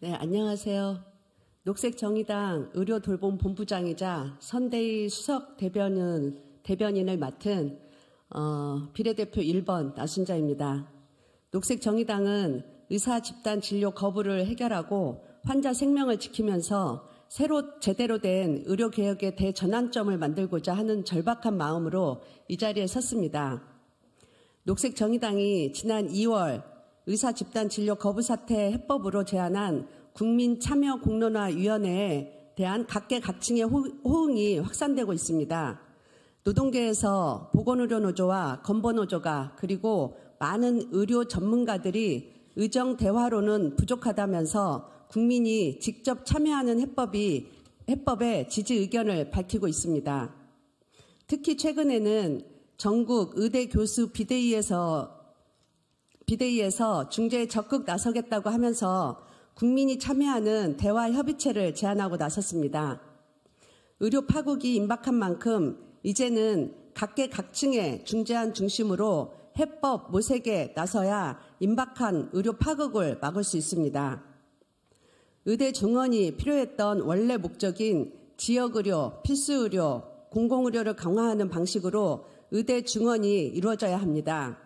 네, 안녕하세요. 녹색정의당 의료돌봄본부장이자 선대위 수석 대변인을 맡은 비례대표 1번 나순자입니다. 녹색정의당은 의사 집단 진료 거부를 해결하고 환자 생명을 지키면서 제대로 된 의료개혁의 대전환점을 만들고자 하는 절박한 마음으로 이 자리에 섰습니다. 녹색정의당이 지난 2월 의사 집단 진료 거부 사태 해법으로 제안한 국민참여공론화위원회에 대한 각계각층의 호응이 확산되고 있습니다. 노동계에서 보건의료노조와 건보노조가 그리고 많은 의료 전문가들이 의정 대화로는 부족하다면서 국민이 직접 참여하는 해법에 지지 의견을 밝히고 있습니다. 특히 최근에는 전국 의대 교수 비대위에서 중재에 적극 나서겠다고 하면서 국민이 참여하는 대화 협의체를 제안하고 나섰습니다. 의료 파국이 임박한 만큼 이제는 각계각층의 중재안 중심으로 해법 모색에 나서야 임박한 의료 파국을 막을 수 있습니다. 의대 증원이 필요했던 원래 목적인 지역의료, 필수의료, 공공의료를 강화하는 방식으로 의대 증원이 이루어져야 합니다.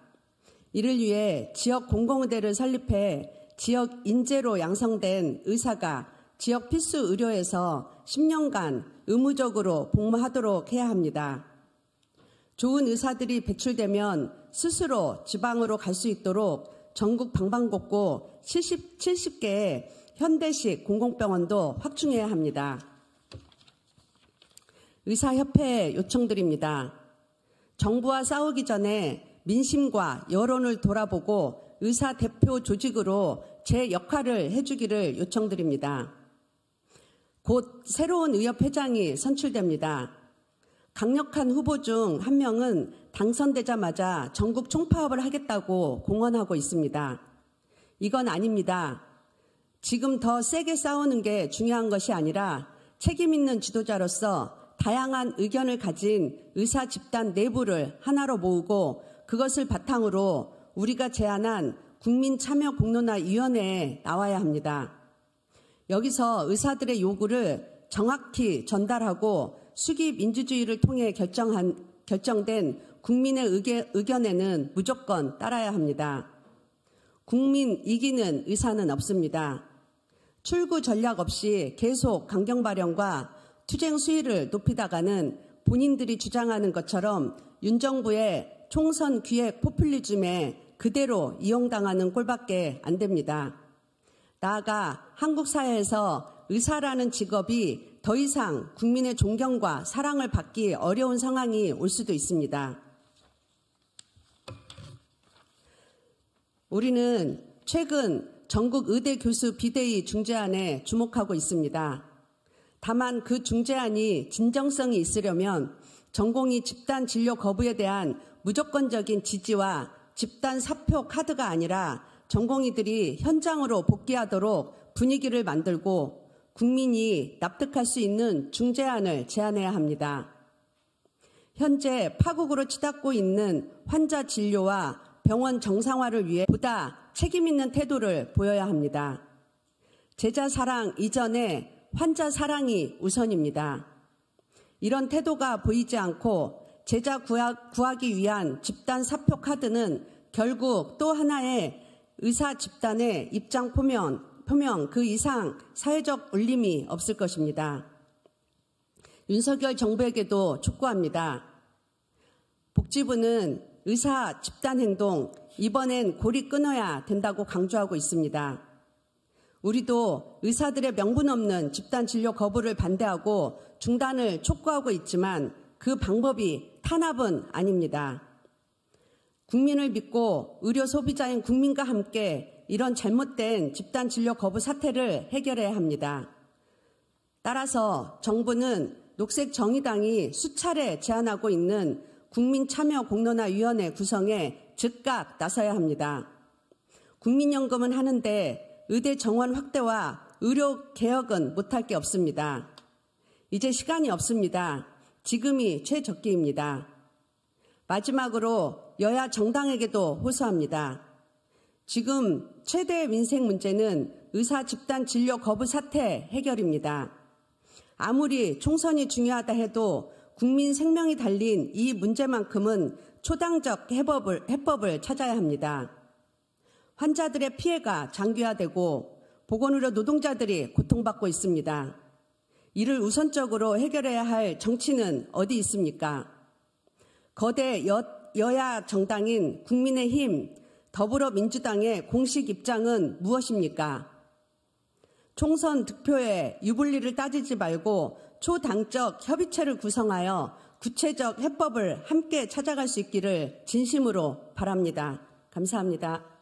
이를 위해 지역 공공의대를 설립해 지역 인재로 양성된 의사가 지역 필수 의료에서 10년간 의무적으로 복무하도록 해야 합니다. 좋은 의사들이 배출되면 스스로 지방으로 갈 수 있도록 전국 방방곡곡 70개의 현대식 공공병원도 확충해야 합니다. 의사협회에 요청드립니다. 정부와 싸우기 전에 민심과 여론을 돌아보고 의사 대표 조직으로 제 역할을 해주기를 요청드립니다. 곧 새로운 의협회장이 선출됩니다. 강력한 후보 중 한 명은 당선되자마자 전국 총파업을 하겠다고 공언하고 있습니다. 이건 아닙니다. 지금 더 세게 싸우는 게 중요한 것이 아니라 책임 있는 지도자로서 다양한 의견을 가진 의사 집단 내부를 하나로 모으고 그것을 바탕으로 우리가 제안한 국민참여공론화위원회에 나와야 합니다. 여기서 의사들의 요구를 정확히 전달하고 수기 민주주의를 통해 결정된 국민의 의견에는 무조건 따라야 합니다. 국민 이기는 의사는 없습니다. 출구 전략 없이 계속 강경 발언과 투쟁 수위를 높이다가는 본인들이 주장하는 것처럼 윤 정부의 총선 기획 포퓰리즘에 그대로 이용당하는 꼴밖에 안 됩니다. 나아가 한국 사회에서 의사라는 직업이 더 이상 국민의 존경과 사랑을 받기 어려운 상황이 올 수도 있습니다. 우리는 최근 전국 의대 교수 비대위 중재안에 주목하고 있습니다. 다만 그 중재안이 진정성이 있으려면 전공의 집단 진료 거부에 대한 무조건적인 지지와 집단 사표 카드가 아니라 전공의들이 현장으로 복귀하도록 분위기를 만들고 국민이 납득할 수 있는 중재안을 제안해야 합니다. 현재 파국으로 치닫고 있는 환자 진료와 병원 정상화를 위해 보다 책임 있는 태도를 보여야 합니다. 제자 사랑 이전에 환자 사랑이 우선입니다. 이런 태도가 보이지 않고 제자 구하기 위한 집단 사표 카드는 결국 또 하나의 의사 집단의 입장 표명 그 이상 사회적 울림이 없을 것입니다. 윤석열 정부에게도 촉구합니다. 복지부는 의사 집단 행동 이번엔 고리 끊어야 된다고 강조하고 있습니다. 우리도 의사들의 명분 없는 집단 진료 거부를 반대하고 중단을 촉구하고 있지만 그 방법이 탄압은 아닙니다. 국민을 믿고 의료 소비자인 국민과 함께 이런 잘못된 집단 진료 거부 사태를 해결해야 합니다. 따라서 정부는 녹색정의당이 수차례 제안하고 있는 국민참여공론화위원회 구성에 즉각 나서야 합니다. 국민연금은 하는데 의대 정원 확대와 의료 개혁은 못할 게 없습니다. 이제 시간이 없습니다. 지금이 최적기입니다. 마지막으로 여야 정당에게도 호소합니다. 지금 최대의 민생 문제는 의사 집단 진료 거부 사태 해결입니다. 아무리 총선이 중요하다 해도 국민 생명이 달린 이 문제만큼은 초당적 해법을 찾아야 합니다. 환자들의 피해가 장기화되고 보건의료 노동자들이 고통받고 있습니다. 이를 우선적으로 해결해야 할 정치는 어디 있습니까? 거대 여야 정당인 국민의힘, 더불어민주당의 공식 입장은 무엇입니까? 총선 득표에 유불리를 따지지 말고 초당적 협의체를 구성하여 구체적 해법을 함께 찾아갈 수 있기를 진심으로 바랍니다. 감사합니다.